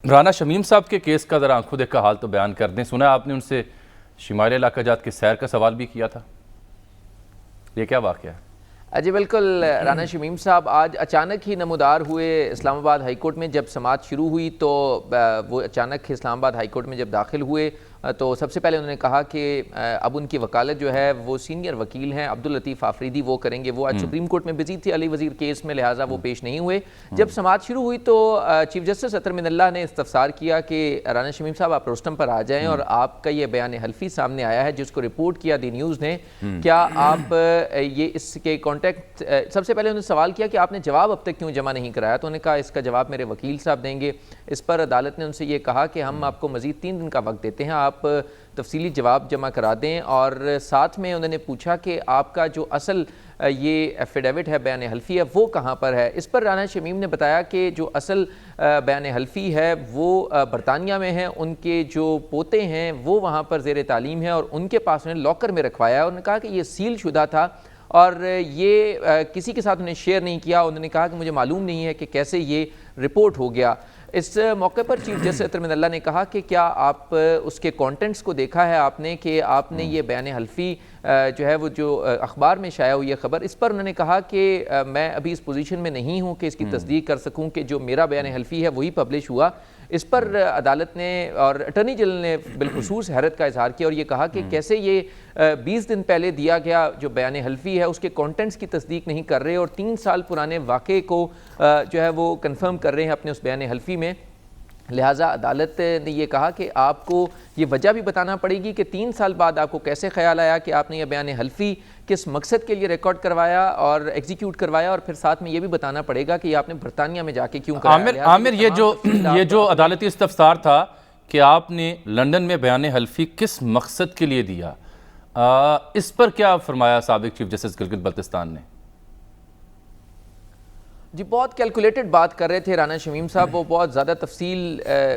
رانا شمیم صاحب کے کیس کا ذرا آنکھوں دیکھ کا حال تو بیان کر دیں. سنا آپ نے ان سے شمالی علاقہ جات کی سیر کا سوال بھی کیا تھا، یہ کیا واقعہ ہے؟ جی بالکل. رانا شمیم صاحب آج اچانک ہی نمودار ہوئے اسلام آباد ہائی کورٹ میں. جب سماعت شروع ہوئی تو وہ اچانک اسلام آباد ہائی کورٹ میں جب داخل ہوئے تو سب سے پہلے انہوں نے کہا کہ اب ان کی وکالت جو ہے وہ سینئر وکیل ہیں عبداللطیف آفریدی وہ کریں گے. وہ آج سپریم کورٹ میں بزی تھے علی وزیر کیس میں، لہٰذا وہ پیش نہیں ہوئے. جب سماعت شروع ہوئی تو چیف جسٹس اطہر من اللہ نے استفسار کیا کہ رانا شمیم صاحب آپ روسٹم پر آ جائیں اور آپ کا یہ بیان حلفی سامنے آیا ہے جس کو رپورٹ کیا دی نیوز نے، کیا آپ یہ اس کے کانٹیکٹ. سب سے پہلے انہوں نے سوال کیا کہ آپ نے جواب اب تک کیوں جمع نہیں کرایا، تو انہوں نے کہا اس کا جواب میرے وکیل صاحب دیں گے. اس پر عدالت نے ان سے یہ کہا کہ ہم آپ کو مزید 3 دن کا وقت دیتے ہیں، آپ تفصیلی جواب جمع کرا دیں. اور ساتھ میں انہوں نے پوچھا کہ آپ کا جو اصل یہ ایفیڈیوٹ ہے بیان حلفی ہے وہ کہاں پر ہے. اس پر رانا شمیم نے بتایا کہ جو اصل بیان حلفی ہے وہ برطانیہ میں ہے، ان کے جو پوتے ہیں وہ وہاں پر زیر تعلیم ہیں اور ان کے پاس انہیں لاکر میں رکھوایا ہے. انہوں نے کہا کہ یہ سیل شدہ تھا اور یہ کسی کے ساتھ انہیں شیئر نہیں کیا. انہوں نے کہا کہ مجھے معلوم نہیں ہے کہ کیسے یہ رپورٹ ہو گیا. اس موقع پر چیف جسٹس اطہر من اللہ نے کہا کہ کیا آپ اس کے کانٹینٹس کو دیکھا ہے آپ نے کہ آپ نے یہ بیان حلفی جو ہے وہ جو اخبار میں شائع ہوئی ہے خبر، اس پر انہوں نے کہا کہ میں ابھی اس پوزیشن میں نہیں ہوں کہ اس کی تصدیق کر سکوں کہ جو میرا بیان حلفی ہے وہی پبلش ہوا. اس پر عدالت نے اور اٹارنی جنرل نے بالخصوص حیرت کا اظہار کیا اور یہ کہا کہ کیسے یہ 20 دن پہلے دیا گیا جو بیان حلفی ہے اس کے کانٹینٹس کی تصدیق نہیں کر رہے اور 3 سال پرانے واقعے کو جو ہے وہ کنفرم کر رہے ہیں اپنے اس بیان حلفی میں. لہٰذا عدالت نے یہ کہا کہ آپ کو یہ وجہ بھی بتانا پڑے گی کہ 3 سال بعد آپ کو کیسے خیال آیا کہ آپ نے یہ بیان حلفی کس مقصد کے لیے ریکارڈ کروایا اور ایگزیکیوٹ کروایا، اور پھر ساتھ میں یہ بھی بتانا پڑے گا کہ آپ نے برطانیہ میں جا کے کیوں کرایا. عامر یہ جو عدالتی استفسار تھا کہ آپ نے لندن میں بیان حلفی کس مقصد کے لیے دیا، اس پر کیا فرمایا سابق چیف جسٹس گلگت بلتستان نے؟ جی بہت کیلکولیٹڈ بات کر رہے تھے رانا شمیم صاحب، وہ بہت زیادہ تفصیل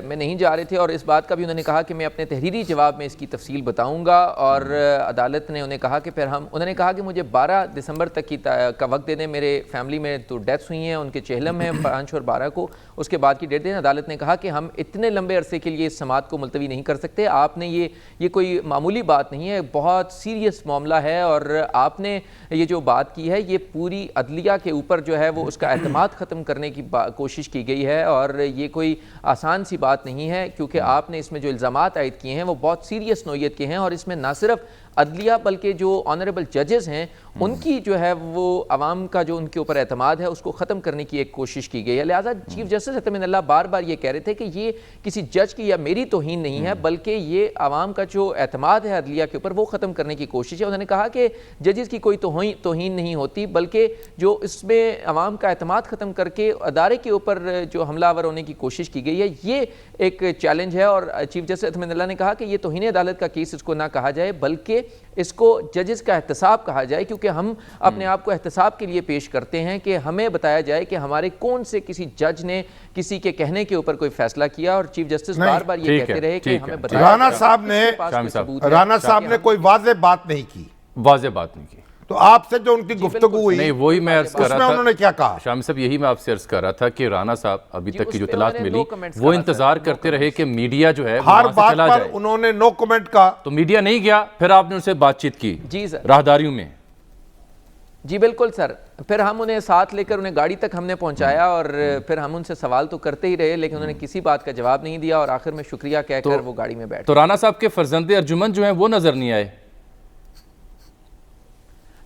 میں نہیں جا رہے تھے اور اس بات کا بھی انہوں نے کہا کہ میں اپنے تحریری جواب میں اس کی تفصیل بتاؤں گا. اور عدالت نے انہیں کہا کہ انہوں نے کہا کہ مجھے 12 دسمبر تک کا وقت دے دیں. میرے فیملی میں تو ڈیتھس ہوئی ہیں، ان کے چہلم ہیں 5 اور 12 کو، اس کے بعد کی ڈیٹ دیں. عدالت نے کہا کہ ہم اتنے لمبے عرصے کے لیے اس سماعت کو ملتوی نہیں کر سکتے. آپ نے یہ کوئی معمولی بات نہیں ہے، بہت سیریس معاملہ ہے اور آپ نے یہ جو بات کی ہے یہ پوری عدلیہ کے اوپر جو ہے وہ اس کا اعتماد ختم کرنے کی کوشش کی گئی ہے اور یہ کوئی آسان سی بات نہیں ہے کیونکہ آپ نے اس میں جو الزامات عائد کیے ہیں وہ بہت سیریس نوعیت کے ہیں اور اس میں نہ صرف عدلیہ بلکہ جو آنریبل ججز ہیں ان کی جو ہے وہ عوام کا جو ان کے اوپر اعتماد ہے اس کو ختم کرنے کی ایک کوشش کی گئی ہے. لہٰذا چیف جسٹس اطہر من اللہ بار بار یہ کہہ رہے تھے کہ یہ کسی جج کی یا میری توہین نہیں ہے بلکہ یہ عوام کا جو اعتماد ہے عدلیہ کے اوپر وہ ختم کرنے کی کوشش ہے. انہوں نے کہا کہ ججز کی کوئی توہین نہیں ہوتی بلکہ جو اس میں عوام کا اعتماد ختم کر کے ادارے کے اوپر جو حملہ آور ہونے کی کوشش کی گئی ہے یہ ایک چیلنج ہے. اور چیف جسٹس اطہر من اللہ نے کہا کہ یہ توہین عدالت کا کیس اس کو نہ کہا جائے بلکہ اس کو ججز کا احتساب کہا جائے کیونکہ ہم اپنے آپ کو احتساب کے لیے پیش کرتے ہیں کہ ہمیں بتایا جائے کہ ہمارے کون سے کسی جج نے کسی کے کہنے کے اوپر کوئی فیصلہ کیا. اور چیف جسٹس بار بار یہ کہتے رہے کہ ہمیں بتایا رانا صاحب نے کوئی واضح بات نہیں کی. تو آپ سے جو ان کی گفتگو ہوئی نہیں وہی میں عرض کر رہا تھا، انہوں نے کیا کہا؟ شامی صاحب یہی میں آپ سے عرض کر رہا تھا کہ رانا صاحب ابھی تک کی جو اطلاعات ملی وہ انتظار کرتے رہے کہ میڈیا جو ہے ہر بات پر انہوں نے نو کمنٹ کہا تو میڈیا نہیں گیا، پھر آپ نے ان سے بات چیت کی جی سر راہداریوں میں. جی بالکل سر، پھر ہم انہیں ساتھ لے کر انہیں گاڑی تک ہم نے پہنچایا اور پھر ہم ان سے سوال تو کرتے ہی رہے لیکن انہوں نے کسی بات کا جواب نہیں دیا اور آخر میں شکریہ کہہ کر وہ گاڑی میں بیٹھ. تو رانا صاحب کے فرزند ارجمند جو ہیں وہ نظر نہیں آئے؟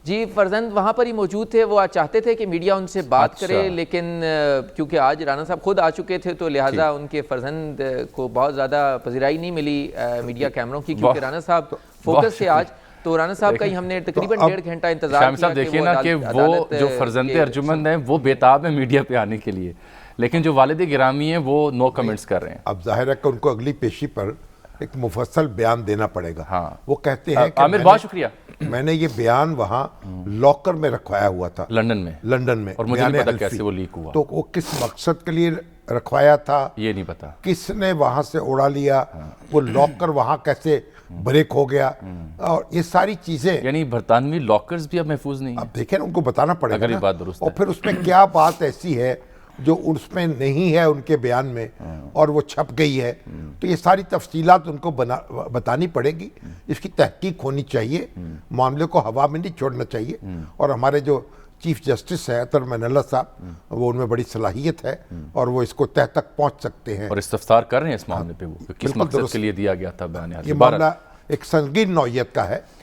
جی فرزند وہاں پر ہی موجود تھے، وہ آج چاہتے تھے کہ میڈیا ان سے بات کرے لیکن کیونکہ آج رانا صاحب خود آ چکے تھے تو لہٰذا ان کے فرزند کو بہت زیادہ پذیرائی نہیں ملی میڈیا کیمروں کی کیونکہ رانا صاحب فوکس تھے آج. تو رانا صاحب کا ہی ہم نے تقریباً 1.5 گھنٹہ انتظار شامی صاحب دیکھیے نا کہ وہ جو فرزند ارجمند ہیں وہ بیتاب ہیں میڈیا پہ آنے کے لیے لیکن جو والد گرامی ہیں وہ نو کمنٹس کر رہے ہیں. اب ظاہر ہے کہ ان کو اگلی پیشی پر ایک مفصل بیان دینا پڑے گا. ہاں وہ کہتے ہیں کہ عامر بہت شکریہ، میں نے یہ بیان وہاں لاکر میں رکھوایا ہوا تھا لندن میں اور مجھے نہیں پتا کیسے وہ لیک ہوا. تو وہ کس مقصد کے لیے رکھوایا تھا یہ نہیں پتا، کس نے وہاں سے اڑا لیا، وہ لاکر وہاں کیسے بریک ہو گیا اور یہ ساری چیزیں. یعنی برطانوی لاکرز بھی اب محفوظ نہیں ہیں. اب دیکھیں ان کو بتانا پڑے گا اگر یہ بات درست ہے. اور پھر اس میں کیا بات ایسی ہے جو اس میں نہیں ہے ان کے بیان میں اور وہ چھپ گئی ہے، تو یہ ساری تفصیلات ان کو بتانی پڑے گی، اس کی تحقیق ہونی چاہیے، معاملے کو ہوا میں نہیں چھوڑنا چاہیے، اور ہمارے جو چیف جسٹس ہے اطہر من اللہ صاحب، وہ ان میں بڑی صلاحیت ہے اور وہ اس کو تہ تک پہنچ سکتے ہیں اور استفسار کر رہے ہیں اس معاملے پہ، وہ کس مقصد کے لیے دیا گیا تھا بیان حال۔ یہ معاملہ ایک سنگین نوعیت کا ہے،